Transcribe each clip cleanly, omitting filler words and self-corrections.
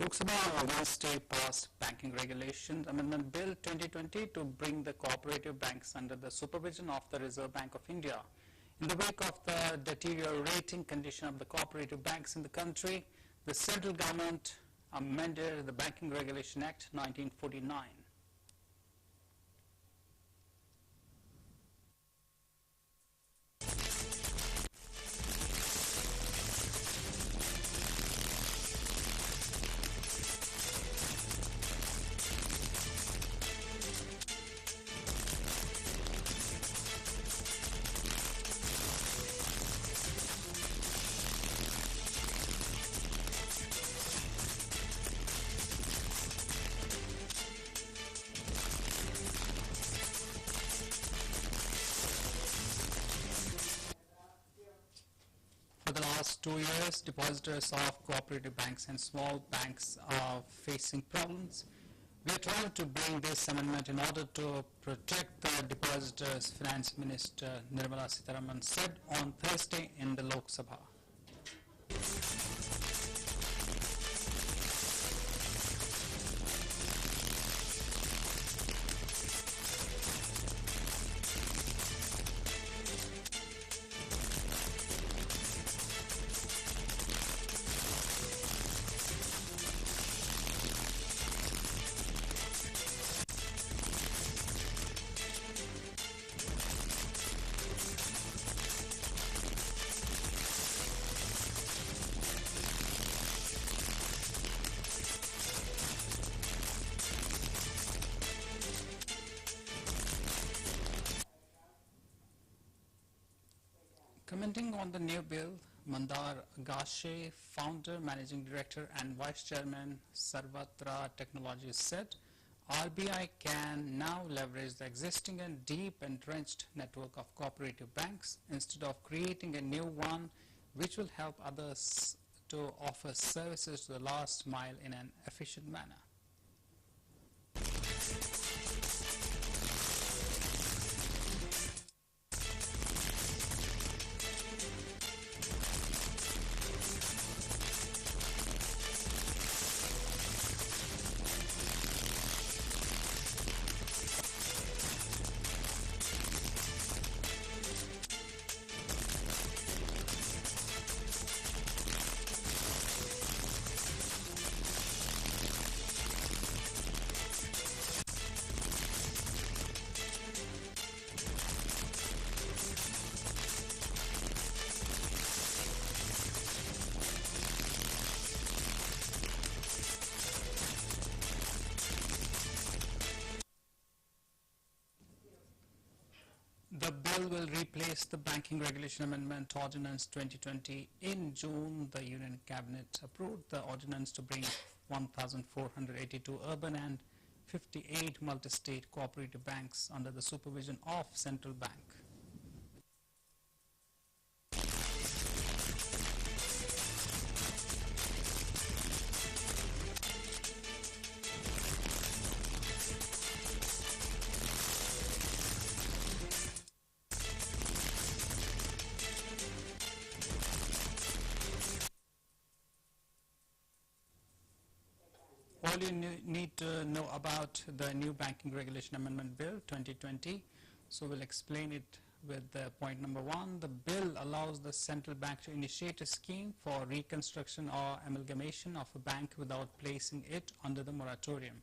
Lok Sabha on Wednesday passed Banking Regulations Amendment Bill 2020 to bring the cooperative banks under the supervision of the Reserve Bank of India. In the wake of the deteriorating condition of the cooperative banks in the country, the central government amended the Banking Regulation Act 1949. For the last 2 years, depositors of cooperative banks and small banks are facing problems. We are trying to bring this amendment in order to protect the depositors, Finance Minister Nirmala Sitharaman said on Thursday in the Lok Sabha. Commenting on the new bill, Mandar Gashe, founder, managing director and vice chairman, Sarvatra Technologies said, RBI can now leverage the existing and deep entrenched network of cooperative banks instead of creating a new one, which will help others to offer services to the last mile in an efficient manner. The bill will replace the Banking Regulation Amendment Ordinance 2020. In June, the Union Cabinet approved the ordinance to bring 1,482 urban and 58 multi-state cooperative banks under the supervision of Central Bank. All you need to know about the new Banking Regulation Amendment Bill 2020. So we'll explain it with point number 1. The bill allows the central bank to initiate a scheme for reconstruction or amalgamation of a bank without placing it under the moratorium.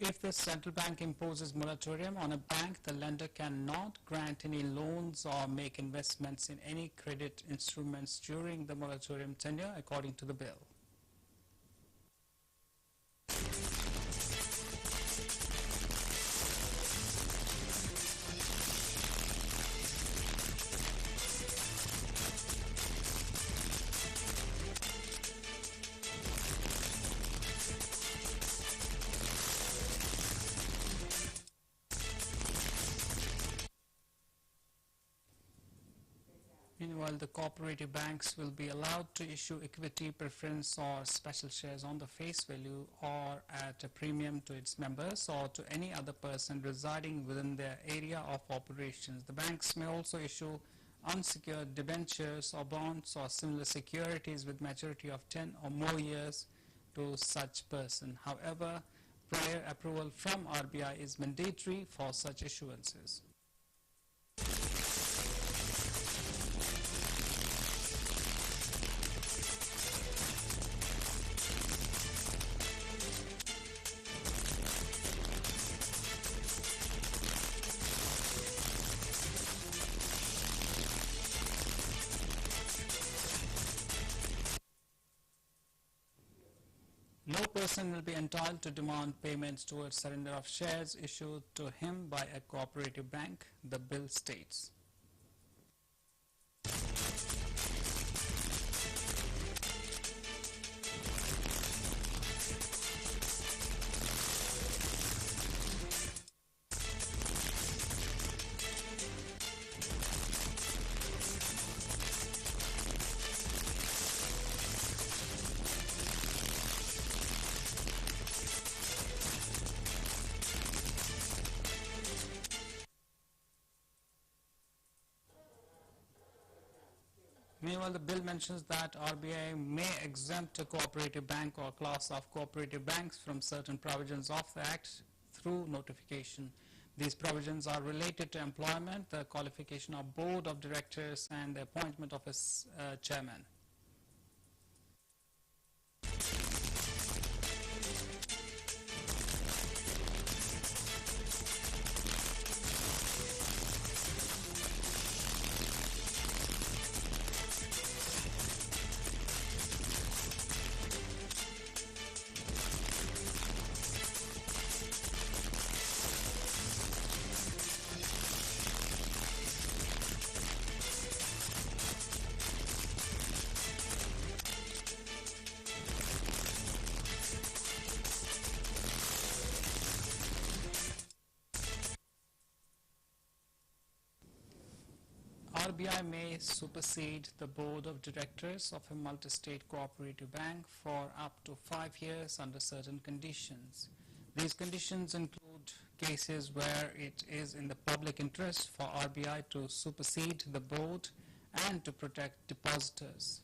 If the central bank imposes moratorium on a bank, the lender cannot grant any loans or make investments in any credit instruments during the moratorium tenure, according to the bill. Meanwhile, the cooperative banks will be allowed to issue equity, preference or special shares on the face value or at a premium to its members or to any other person residing within their area of operations. The banks may also issue unsecured debentures or bonds or similar securities with maturity of 10 or more years to such person. However, prior approval from RBI is mandatory for such issuances. No person will be entitled to demand payments towards surrender of shares issued to him by a cooperative bank, the bill states. Meanwhile, the bill mentions that RBI may exempt a cooperative bank or class of cooperative banks from certain provisions of the Act through notification. These provisions are related to employment, the qualification of board of directors and the appointment of its chairman. RBI may supersede the board of directors of a multi-state cooperative bank for up to 5 years under certain conditions. These conditions include cases where it is in the public interest for RBI to supersede the board and to protect depositors.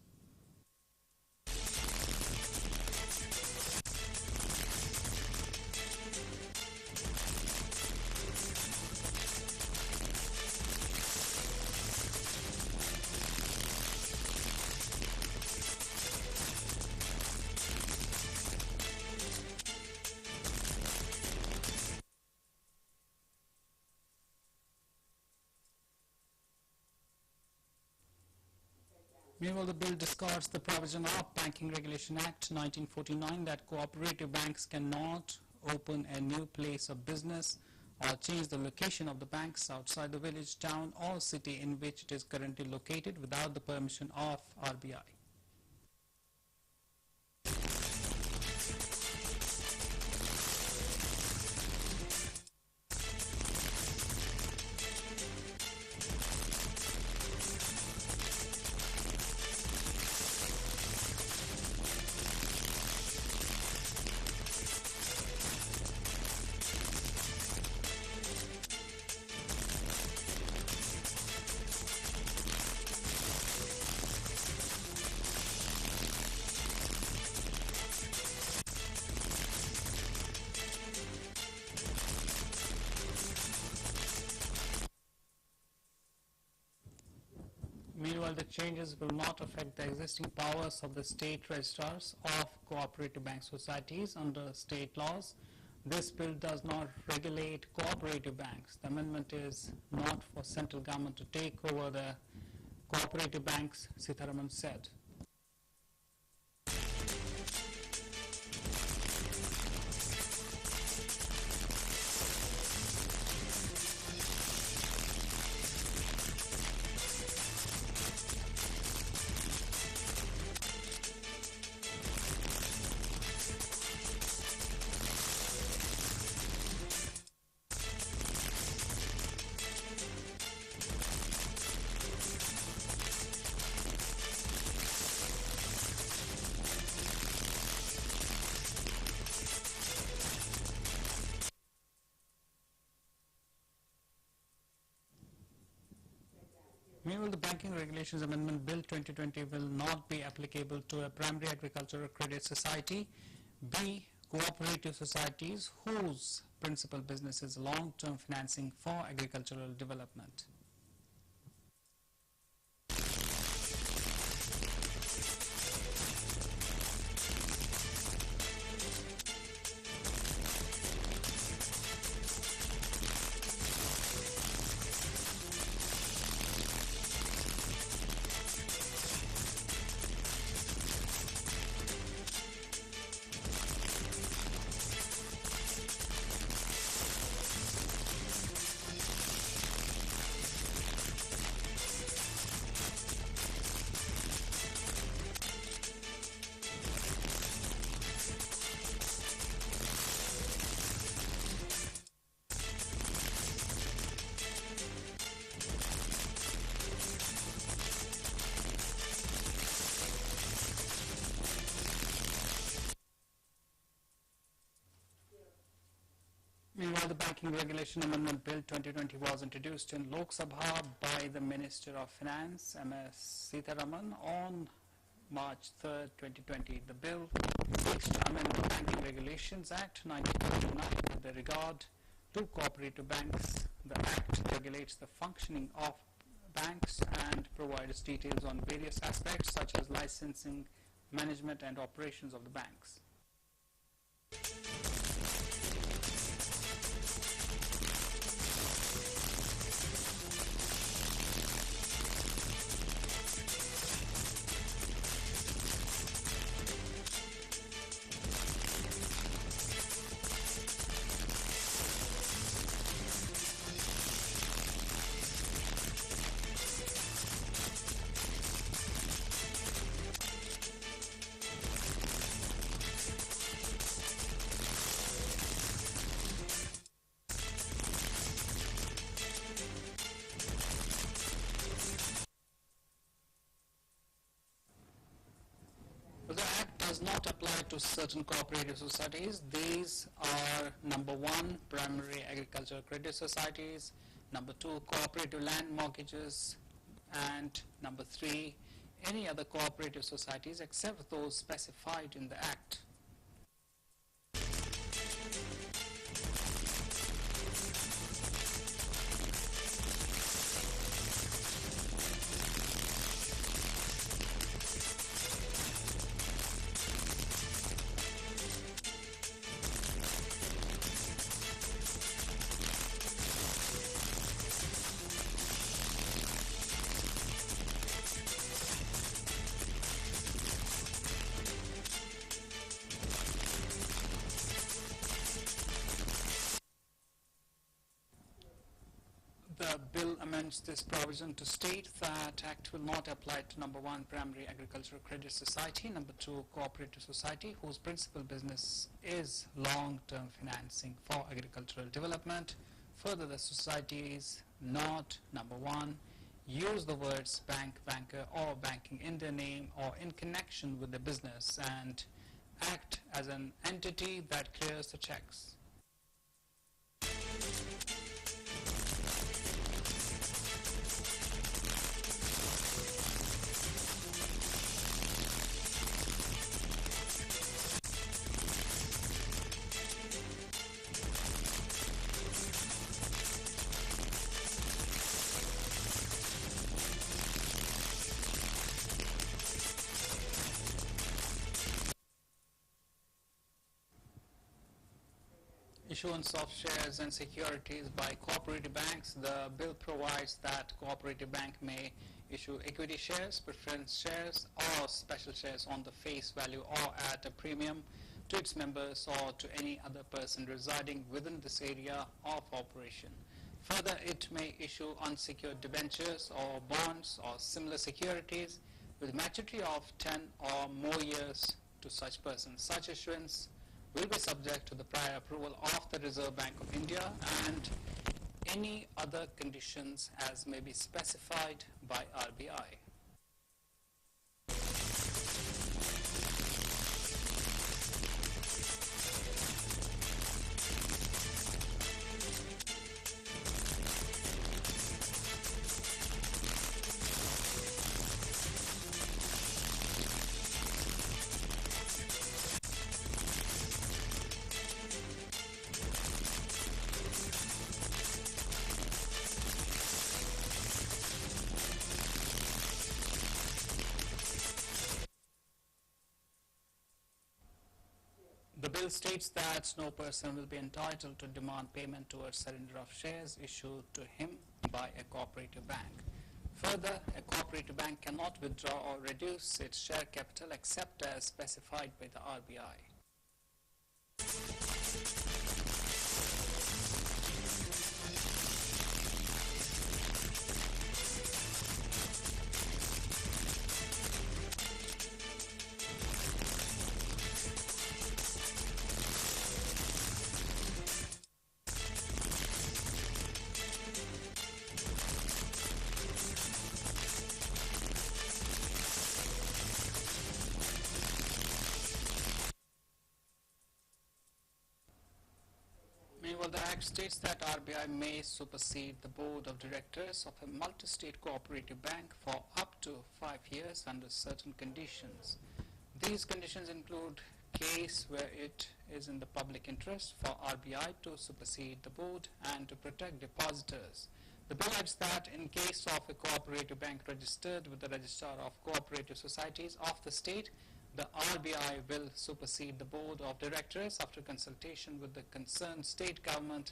Meanwhile, the bill discards the provision of Banking Regulation Act 1949 that cooperative banks cannot open a new place of business or change the location of the banks outside the village, town or city in which it is currently located without the permission of RBI. Meanwhile, the changes will not affect the existing powers of the state registrars of cooperative bank societies under state laws. This bill does not regulate cooperative banks. The amendment is not for central government to take over the cooperative banks, Sitharaman said. Meanwhile, the Banking Regulations Amendment Bill 2020 will not be applicable to a primary agricultural credit society, B, cooperative societies whose principal business is long-term financing for agricultural development. Meanwhile, the Banking Regulation Amendment Bill 2020 was introduced in Lok Sabha by the Minister of Finance, M.S. Sitharaman, on March 3, 2020. The bill seeks to amend the Banking Regulations Act 1999 with regard to cooperative banks. The Act regulates the functioning of banks and provides details on various aspects such as licensing, management and operations of the banks. The Act does not apply to certain cooperative societies. These are number 1, primary agricultural credit societies, number 2, cooperative land mortgages, and number 3, any other cooperative societies except those specified in the Act. The bill amends this provision to state that Act will not apply to number 1, primary agricultural credit society, number 2, cooperative society whose principal business is long-term financing for agricultural development. Further, the societies not, number 1, use the words bank, banker or banking in their name or in connection with the business and act as an entity that clears the checks. Issuance of shares and securities by cooperative banks. The bill provides that cooperative bank may issue equity shares, preference shares or special shares on the face value or at a premium to its members or to any other person residing within this area of operation. Further, it may issue unsecured debentures or bonds or similar securities with maturity of 10 or more years to such persons. Such issuance will be subject to the prior approval of the Reserve Bank of India and any other conditions as may be specified by RBI. bill states that no person will be entitled to demand payment towards surrender of shares issued to him by a cooperative bank. Further, a cooperative bank cannot withdraw or reduce its share capital except as specified by the RBI. Meanwhile, the Act states that RBI may supersede the board of directors of a multi-state cooperative bank for up to 5 years under certain conditions. These conditions include case where it is in the public interest for RBI to supersede the board and to protect depositors. The bill adds that in case of a cooperative bank registered with the Registrar of Cooperative Societies of the state, the RBI will supersede the board of directors after consultation with the concerned state government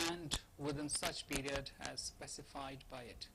and within such period as specified by it.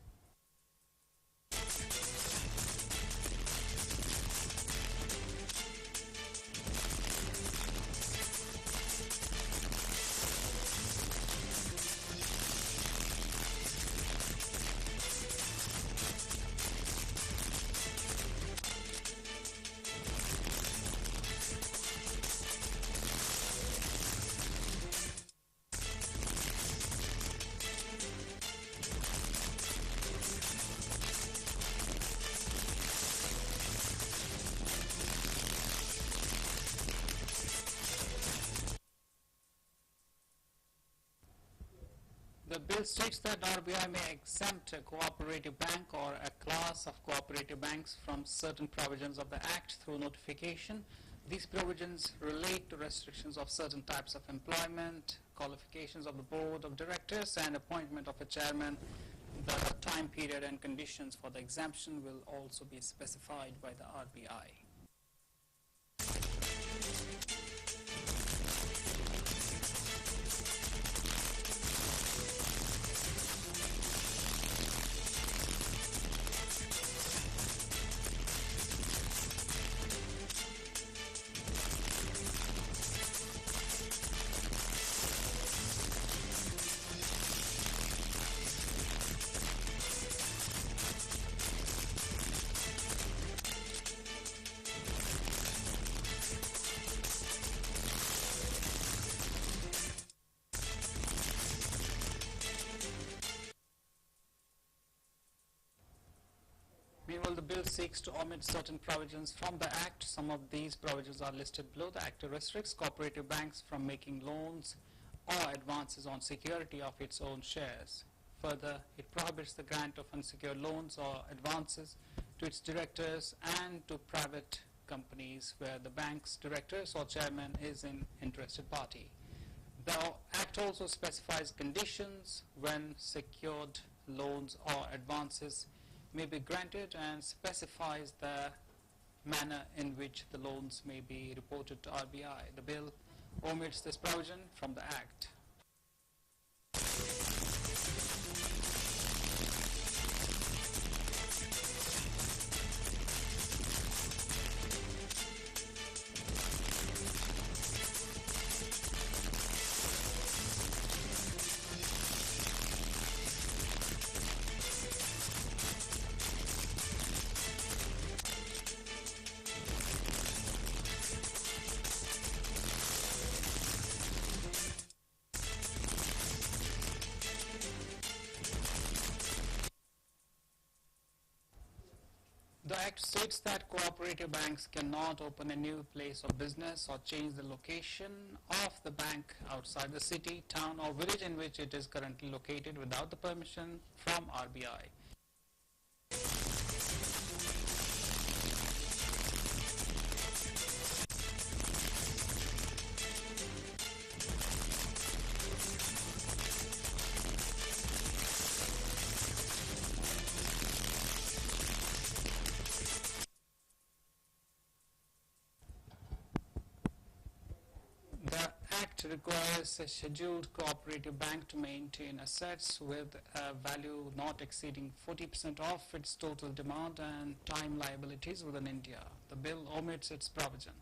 The bill states that RBI may exempt a cooperative bank or a class of cooperative banks from certain provisions of the Act through notification. These provisions relate to restrictions of certain types of employment, qualifications of the board of directors, and appointment of a chairman. The time period and conditions for the exemption will also be specified by the RBI. Meanwhile, the bill seeks to omit certain provisions from the Act. Some of these provisions are listed below. The Act restricts cooperative banks from making loans or advances on security of its own shares. Further, it prohibits the grant of unsecured loans or advances to its directors and to private companies where the bank's directors or chairman is an interested party. The Act also specifies conditions when secured loans or advances may be granted and specifies the manner in which the loans may be reported to RBI. The bill omits this provision from the Act. The Act states that cooperative banks cannot open a new place of business or change the location of the bank outside the city, town, or village in which it is currently located without the permission from RBI. Act requires a scheduled cooperative bank to maintain assets with a value not exceeding 40% of its total demand and time liabilities within India. The bill omits its provision.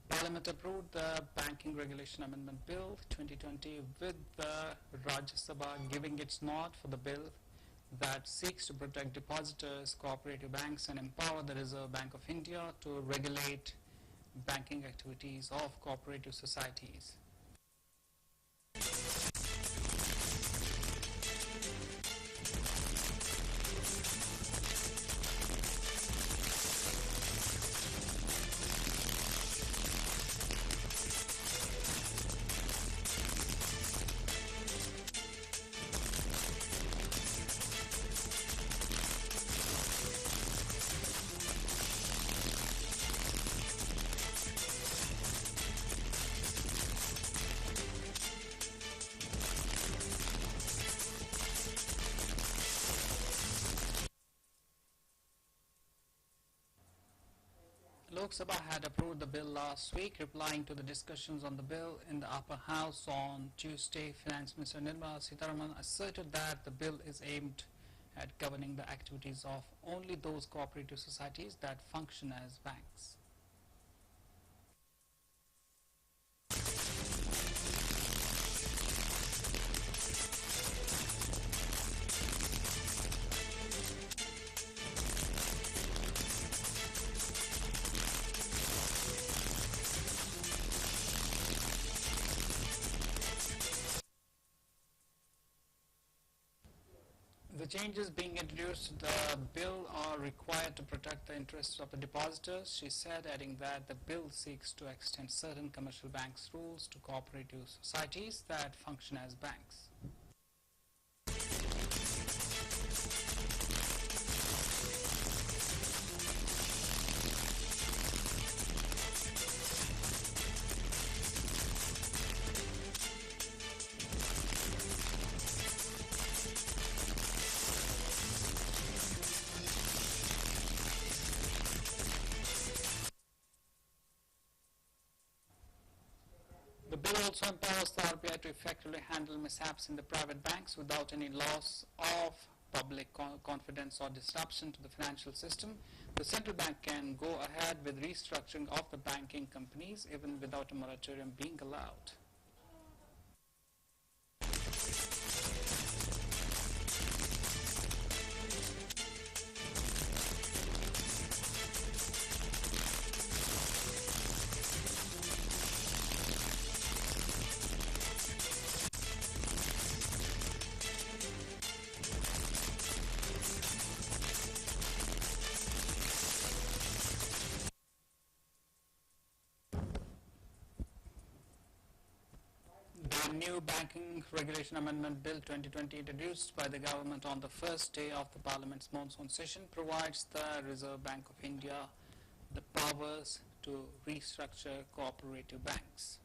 Parliament approved the Banking Regulation Amendment Bill 2020 with the Rajya Sabha giving its nod for the bill that seeks to protect depositors, cooperative banks and empower the Reserve Bank of India to regulate banking activities of cooperative societies. Lok Sabha had approved the bill last week. Replying to the discussions on the bill in the upper house on Tuesday, Finance Minister Nirmala Sitharaman asserted that the bill is aimed at governing the activities of only those cooperative societies that function as banks. The changes being introduced to the bill are required to protect the interests of the depositors, she said, adding that the bill seeks to extend certain commercial banks' rules to cooperative societies that function as banks. The bill also empowers the RBI to effectively handle mishaps in the private banks without any loss of public confidence or disruption to the financial system. The central bank can go ahead with restructuring of the banking companies even without a moratorium being allowed. The new Banking Regulation Amendment Bill 2020 introduced by the government on the first day of the Parliament's monsoon session provides the Reserve Bank of India the powers to restructure cooperative banks.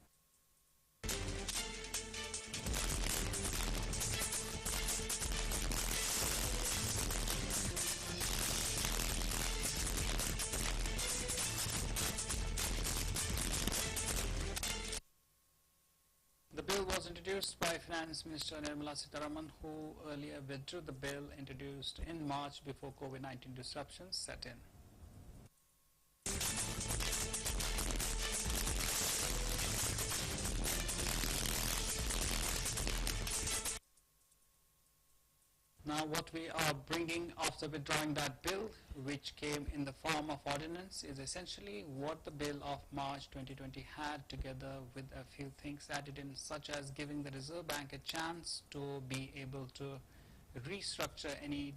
The bill was introduced by Finance Minister Nirmala Sitharaman, who earlier withdrew the bill introduced in March before COVID-19 disruptions set in. Now what we are bringing after withdrawing that bill, which came in the form of ordinance, is essentially what the bill of March 2020 had, together with a few things added in, such as giving the Reserve Bank a chance to be able to restructure any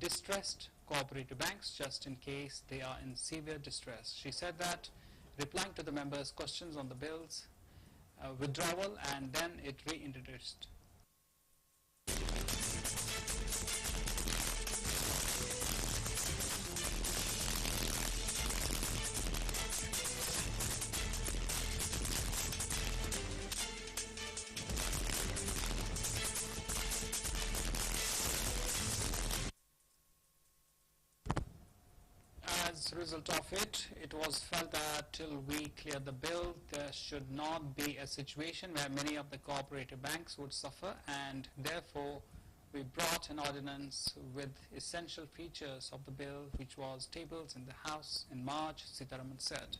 distressed cooperative banks just in case they are in severe distress. She said that, replying to the members' questions on the bill's withdrawal, and then it reintroduced. a result of it, it was felt that till we clear the bill, there should not be a situation where many of the cooperative banks would suffer, and therefore we brought an ordinance with essential features of the bill, which was tabled in the House in March, Sitaraman said.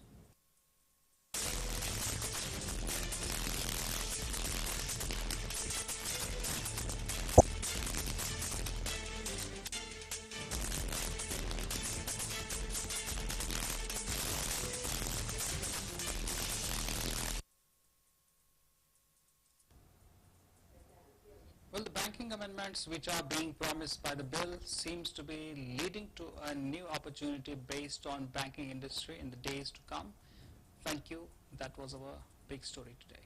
Well, the banking amendments which are being promised by the bill seems to be leading to a new opportunity based on banking industry in the days to come. Thank you. That was our big story today.